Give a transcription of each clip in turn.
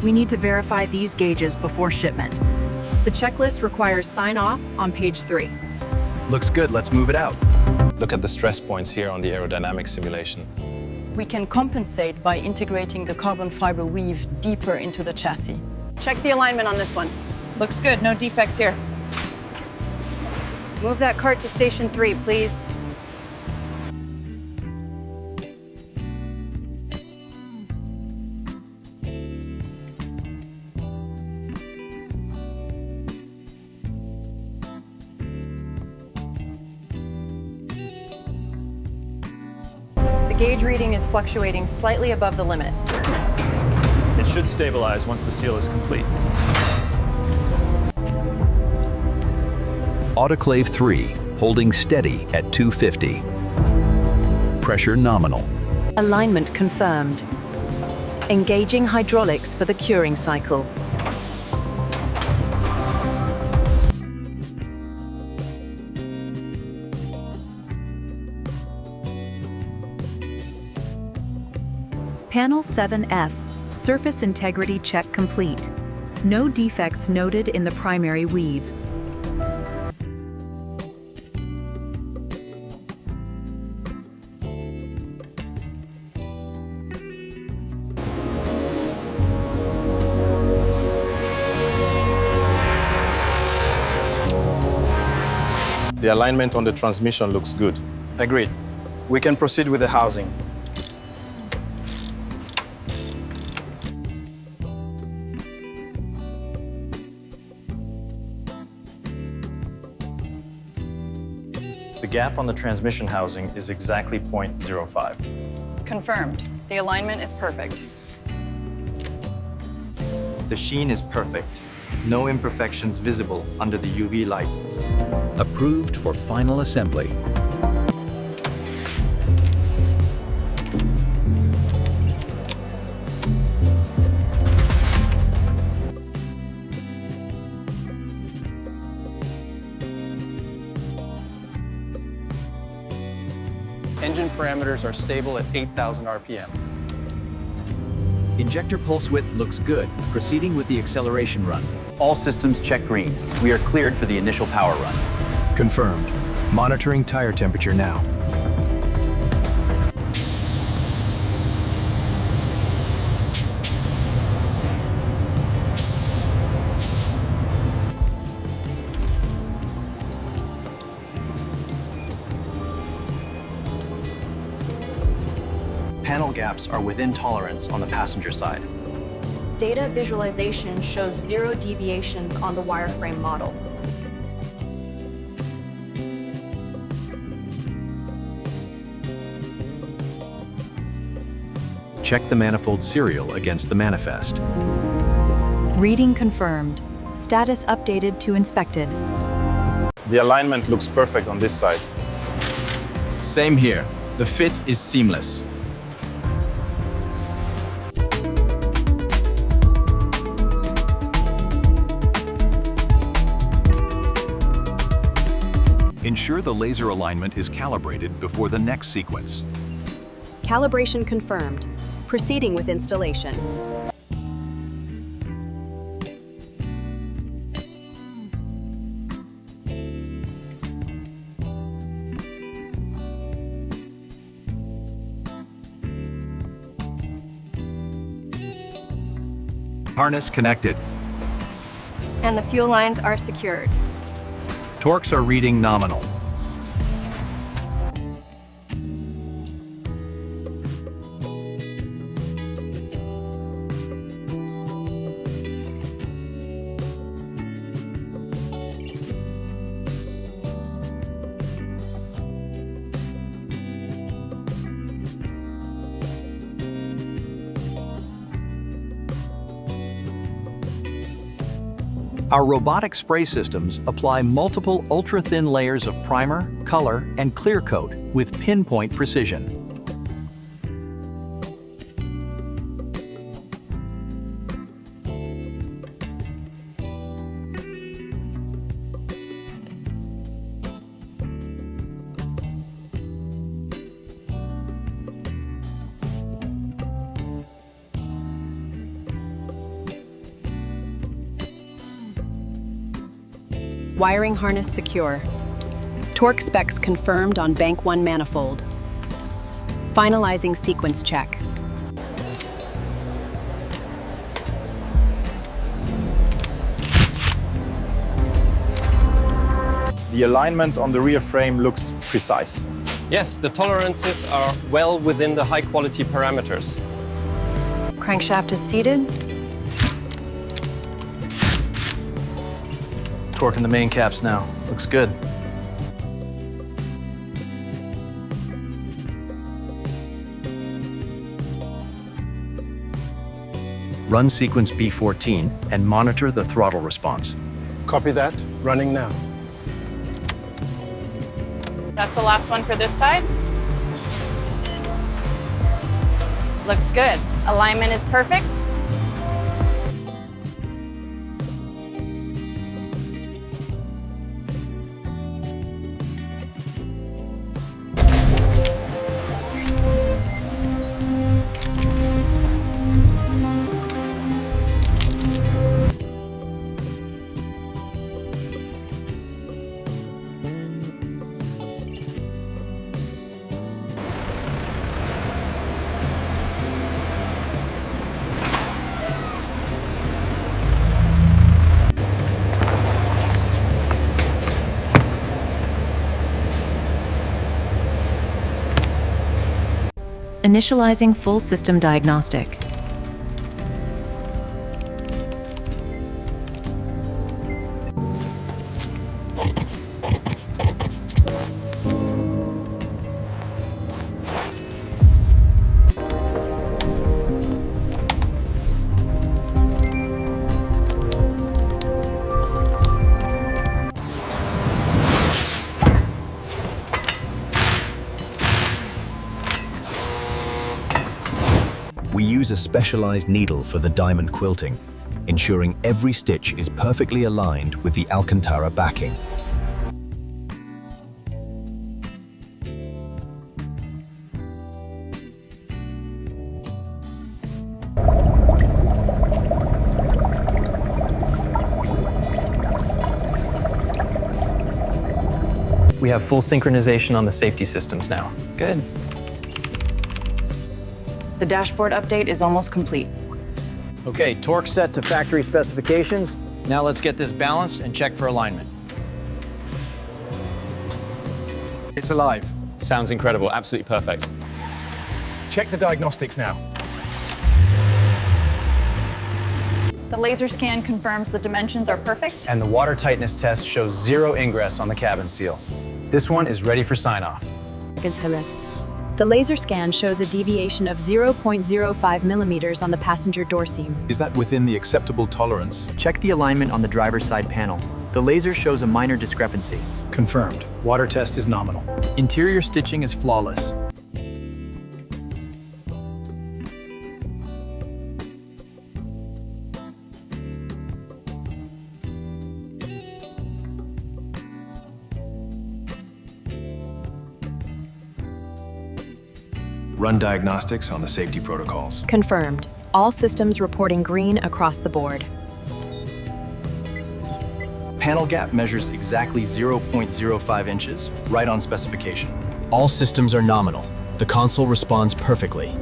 We need to verify these gauges before shipment. The checklist requires sign-off on page 3. Looks good, let's move it out. Look at the stress points here on the aerodynamic simulation. We can compensate by integrating the carbon fiber weave deeper into the chassis. Check the alignment on this one. Looks good, no defects here. Move that cart to station 3, please. The gauge reading is fluctuating slightly above the limit. It should stabilize once the seal is complete. Autoclave 3, holding steady at 250. Pressure nominal. Alignment confirmed. Engaging hydraulics for the curing cycle. Panel 7F, surface integrity check complete. No defects noted in the primary weave. The alignment on the transmission looks good. Agreed. We can proceed with the housing. The gap on the transmission housing is exactly 0.05. Confirmed. The alignment is perfect. The sheen is perfect. No imperfections visible under the UV light. Approved for final assembly. Engine parameters are stable at 8,000 RPM. Injector pulse width looks good. Proceeding with the acceleration run. All systems check green. We are cleared for the initial power run. Confirmed. Monitoring tire temperature now. Panel gaps are within tolerance on the passenger side. Data visualization shows 0 deviations on the wireframe model. Check the manifold serial against the manifest. Reading confirmed. Status updated to inspected. The alignment looks perfect on this side. Same here. The fit is seamless. Ensure the laser alignment is calibrated before the next sequence. Calibration confirmed. Proceeding with installation. Harness connected. And the fuel lines are secured. Torques are reading nominal. Our robotic spray systems apply multiple ultra-thin layers of primer, color, and clear coat with pinpoint precision. Wiring harness secure. Torque specs confirmed on bank 1 manifold. Finalizing sequence check. The alignment on the rear frame looks precise. Yes, the tolerances are well within the high-quality parameters. Crankshaft is seated. Torque in the main caps now. Looks good. Run sequence B14 and monitor the throttle response. Copy that. Running now. That's the last one for this side. Looks good. Alignment is perfect. Initializing full system diagnostic. We use a specialized needle for the diamond quilting, ensuring every stitch is perfectly aligned with the Alcantara backing. We have full synchronization on the safety systems now. Good. The dashboard update is almost complete. Okay, torque set to factory specifications. Now let's get this balanced and check for alignment. It's alive. Sounds incredible, absolutely perfect. Check the diagnostics now. The laser scan confirms the dimensions are perfect. And the water tightness test shows 0 ingress on the cabin seal. This one is ready for sign-off. The laser scan shows a deviation of 0.05 millimeters on the passenger door seam. Is that within the acceptable tolerance? Check the alignment on the driver's side panel. The laser shows a minor discrepancy. Confirmed. Water test is nominal. Interior stitching is flawless. Run diagnostics on the safety protocols. Confirmed. All systems reporting green across the board. Panel gap measures exactly 0.05 inches, right on specification. All systems are nominal. The console responds perfectly.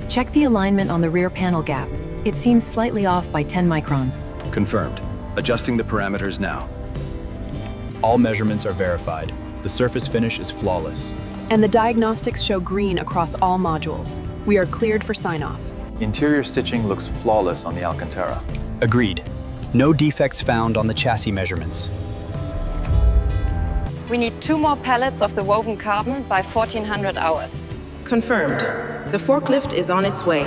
Check the alignment on the rear panel gap. It seems slightly off by 10 microns. Confirmed. Adjusting the parameters now. All measurements are verified. The surface finish is flawless. And the diagnostics show green across all modules. We are cleared for sign-off. Interior stitching looks flawless on the Alcantara. Agreed. No defects found on the chassis measurements. We need 2 more pallets of the woven carbon by 1400 hours. Confirmed. The forklift is on its way.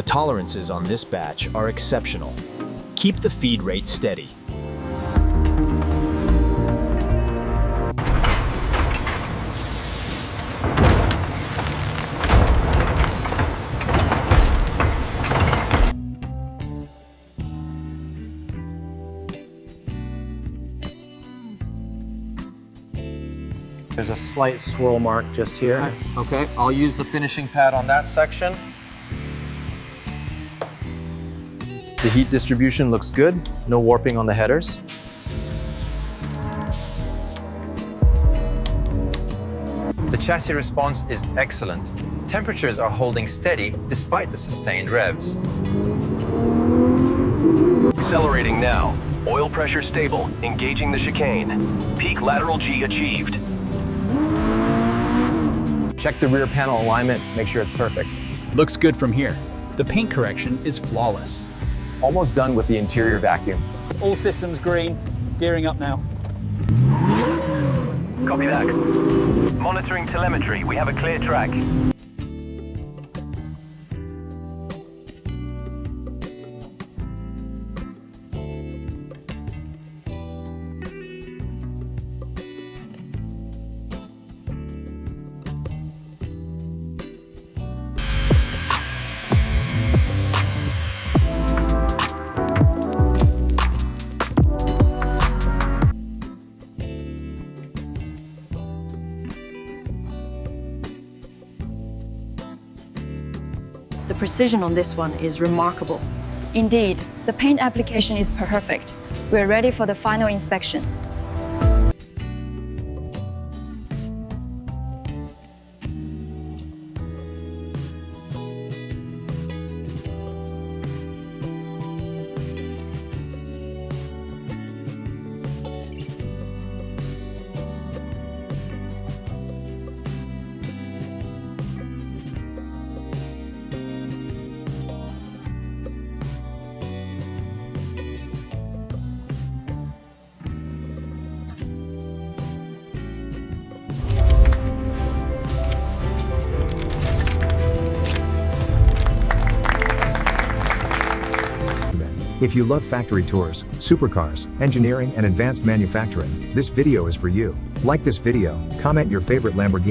The tolerances on this batch are exceptional. Keep the feed rate steady. There's a slight swirl mark just here. Okay, I'll use the finishing pad on that section. The heat distribution looks good. No warping on the headers. The chassis response is excellent. Temperatures are holding steady despite the sustained revs. Accelerating now. Oil pressure stable. Engaging the chicane. Peak lateral G achieved. Check the rear panel alignment, make sure it's perfect. Looks good from here. The paint correction is flawless. Almost done with the interior vacuum. All systems green. Gearing up now. Copy that. Monitoring telemetry. We have a clear track. The precision on this one is remarkable. Indeed, the paint application is perfect. We're ready for the final inspection. If you love factory tours, supercars, engineering, and advanced manufacturing, this video is for you. Like this video, comment your favorite Lamborghini